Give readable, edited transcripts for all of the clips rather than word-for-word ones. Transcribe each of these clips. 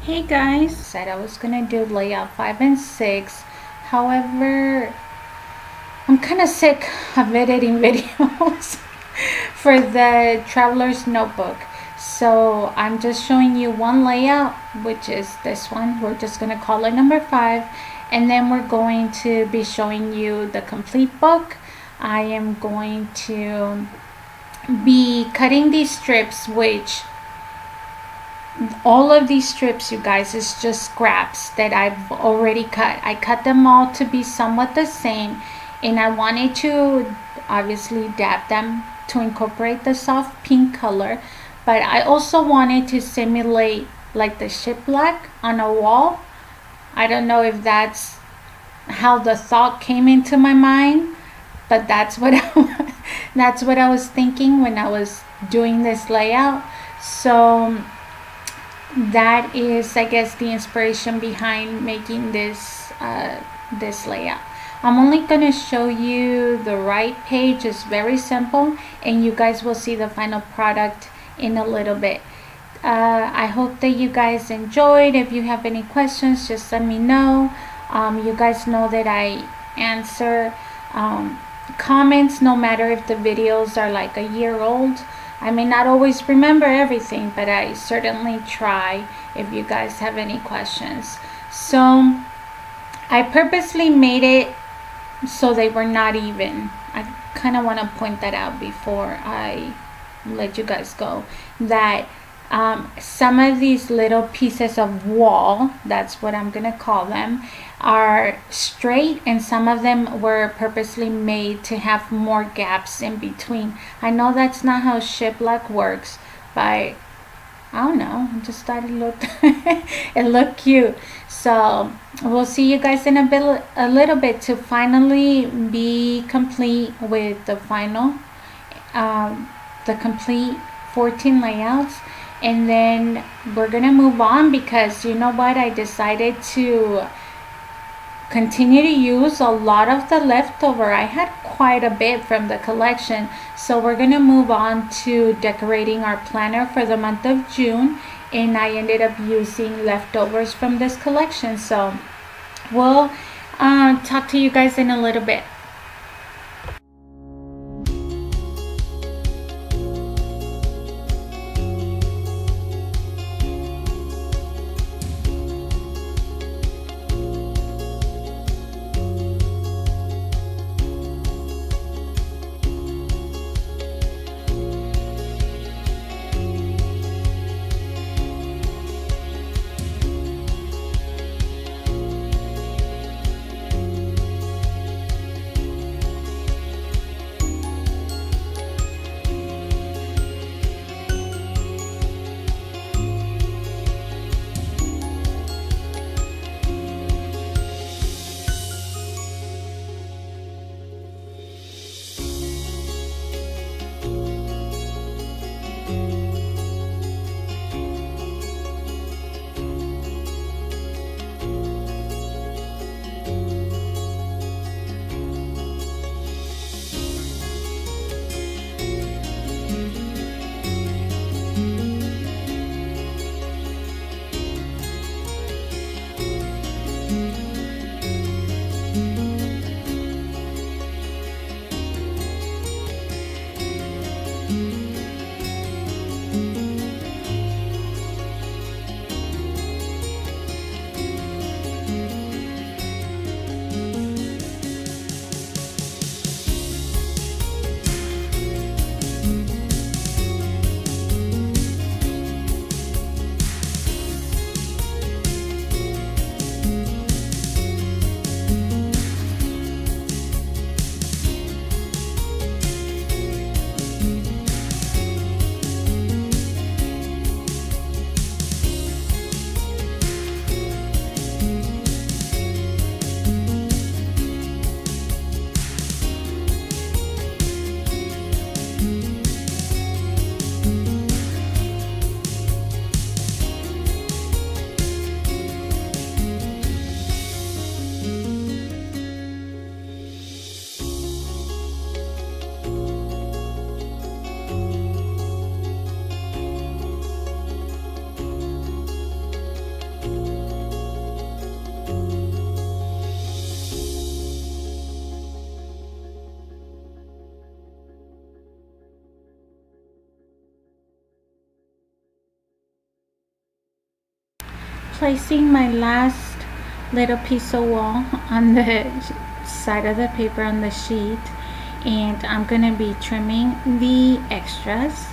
Hey guys, said I was gonna do layout 5 and 6. However, I'm kind of sick of editing videos for the traveler's notebook. So I'm just showing you one layout, which is this one. We're just gonna call it number 5. And then we're going to be showing you the complete book. I am going to be cutting these strips, which all of these strips, you guys, is just scraps that I've already cut. I cut them all to be somewhat the same, and I wanted to obviously dab them to incorporate the soft pink color, but I also wanted to simulate like the shiplap on a wall. I don't know if that's how the thought came into my mind, but that's what that's what I was thinking when I was doing this layout. So that is, I guess, the inspiration behind making this this layout. I'm only going to show you the right page. It's very simple, and you guys will see the final product in a little bit. I hope that you guys enjoyed. If you have any questions, just let me know. You guys know that I answer comments no matter if the videos are like a year old. I may not always remember everything, but I certainly try if you guys have any questions. So I purposely made it so they were not even. I kind of want to point that out before I let you guys go, that some of these little pieces of wall, that's what I'm gonna call them, are straight, and some of them were purposely made to have more gaps in between. I know that's not how shiplap works, but I don't know, I just thought it looked it looked cute. So we'll see you guys in a little bit to finally be complete with the final the complete 14 layouts. And then we're gonna move on, because you know what, I decided to continue to use a lot of the leftover. I had quite a bit from the collection, so we're gonna move on to decorating our planner for the month of June, and I ended up using leftovers from this collection. So we'll talk to you guys in a little bit. placing my last little piece of wall on the side of the paper on the sheet, and I'm gonna be trimming the extras.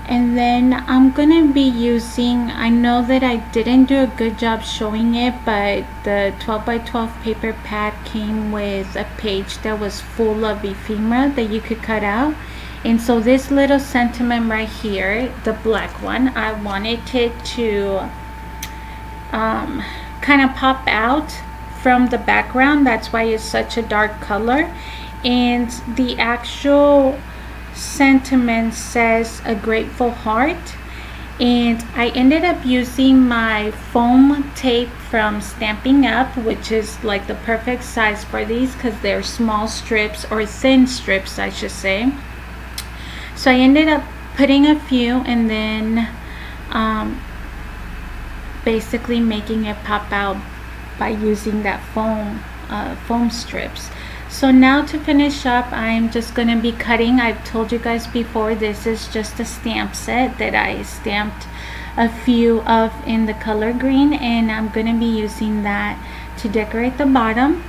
And then I'm gonna be using, I know that I didn't do a good job showing it, but the 12 by 12 paper pad came with a page that was full of ephemera that you could cut out. And so this little sentiment right here, the black one, I wanted it to kind of pop out from the background. That's why it's such a dark color. And the actual sentiment says a grateful heart, and I ended up using my foam tape from Stamping Up, which is like the perfect size for these because they're small strips, or thin strips I should say. So I ended up putting a few and then basically making it pop out by using that foam strips. So now to finish up, I'm just going to be cutting. I've told you guys before, this is just a stamp set that I stamped a few of in the color green, and I'm going to be using that to decorate the bottom.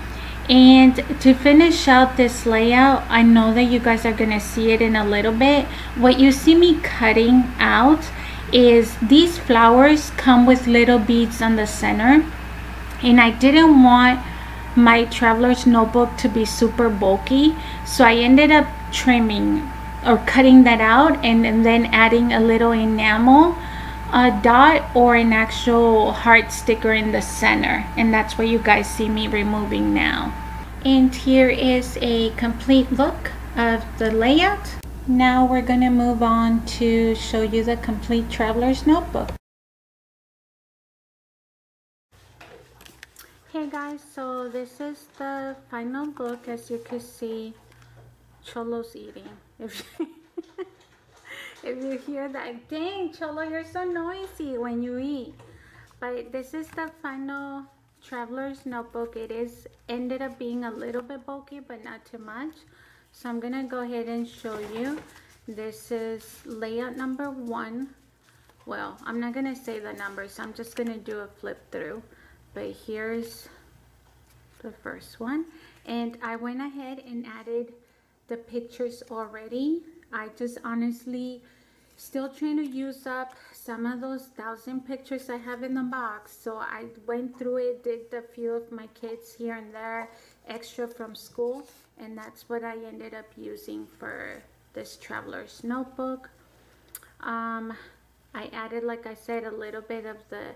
And to finish out this layout, I know that you guys are going to see it in a little bit. What you see me cutting out is these flowers come with little beads on the center, and I didn't want my traveler's notebook to be super bulky, so I ended up trimming or cutting that out and then adding a little enamel dot or an actual heart sticker in the center, and that's what you guys see me removing now. And here is a complete look of the layout. Now we're going to move on to show you the complete traveler's notebook. Hey guys, so this is the final look. As you can see, Cholo's eating. If you hear that, dang Cholo, you're so noisy when you eat. But this is the final traveler's notebook. It is ended up being a little bit bulky, but not too much. So I'm gonna go ahead and show you. This is layout number 1. Well, I'm not gonna say the numbers, I'm just gonna do a flip through. But here's the first one, and I went ahead and added the pictures already. I just honestly still trying to use up some of those 1,000 pictures I have in the box, so I went through it, did a few of my kids here and there, extra from school, and that's what I ended up using for this traveler's notebook. I added, like I said, a little bit of the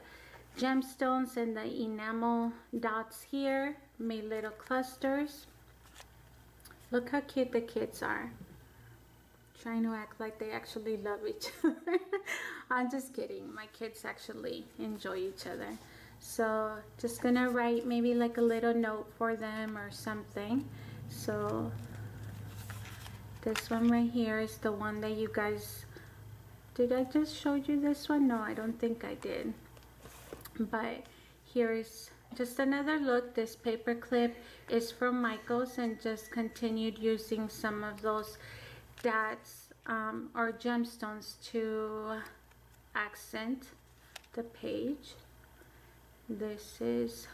gemstones and the enamel dots here, made little clusters. Look how cute the kids are, trying to act like they actually love each other. I'm just kidding, my kids actually enjoy each other. So just gonna write maybe like a little note for them or something. So this one right here is the one that you guys, did I just show you this one? No, I don't think I did. But here's just another look. This paper clip is from Michael's, and just continued using some of those dots or gemstones to accent the page. This is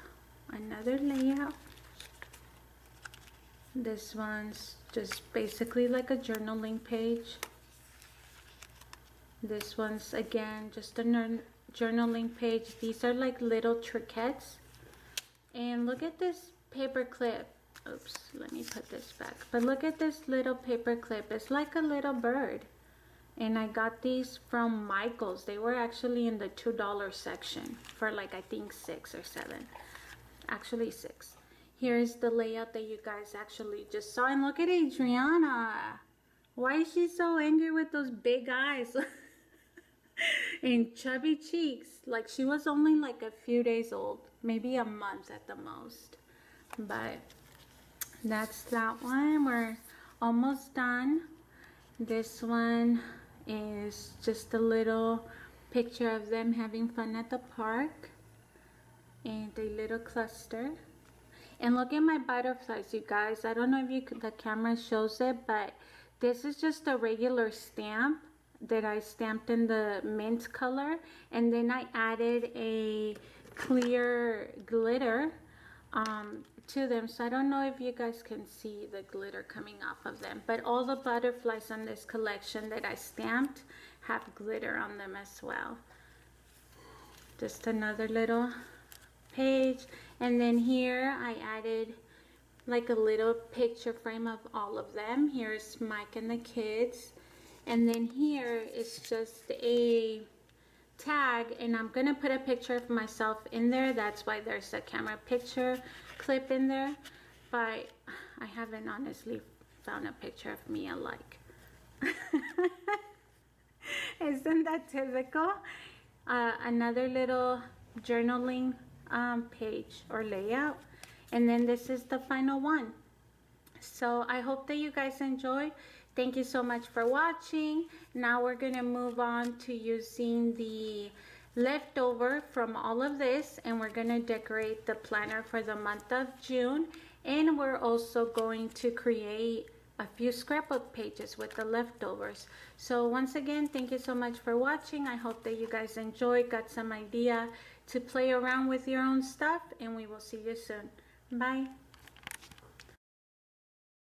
another layout. This one's just basically like a journaling page. This one's again just a journaling page. These are like little trinkets. And look at this paper clip. Oops, let me put this back. But look at this little paper clip. It's like a little bird. And I got these from Michael's. They were actually in the $2 section for like, I think 6 or 7. Actually 6. Here's the layout that you guys actually just saw. And look at Adriana. Why is she so angry with those big eyes? And chubby cheeks, like she was only like a few days old, maybe a month at the most. But that's that one. We're almost done. This one is just a little picture of them having fun at the park, and a little cluster. And look at my butterflies, you guys. I don't know if the camera shows it, but this is just a regular stamp. that I stamped in the mint color, and then I added a clear glitter to them. So I don't know if you guys can see the glitter coming off of them, but all the butterflies on this collection that I stamped have glitter on them as well. Just another little page, and then here I added like a little picture frame of all of them. Here's Mike and the kids, and then here is just a tag, and I'm gonna put a picture of myself in there. That's why there's a camera picture clip in there, but I haven't honestly found a picture of me alike. Isn't that typical? Another little journaling page or layout, and then this is the final one. So I hope that you guys enjoy. Thank you so much for watching. Now we're gonna move on to using the leftover from all of this, and we're gonna decorate the planner for the month of June, and we're also going to create a few scrapbook pages with the leftovers. So once again, thank you so much for watching. I hope that you guys enjoyed, got some idea to play around with your own stuff, and we will see you soon. Bye.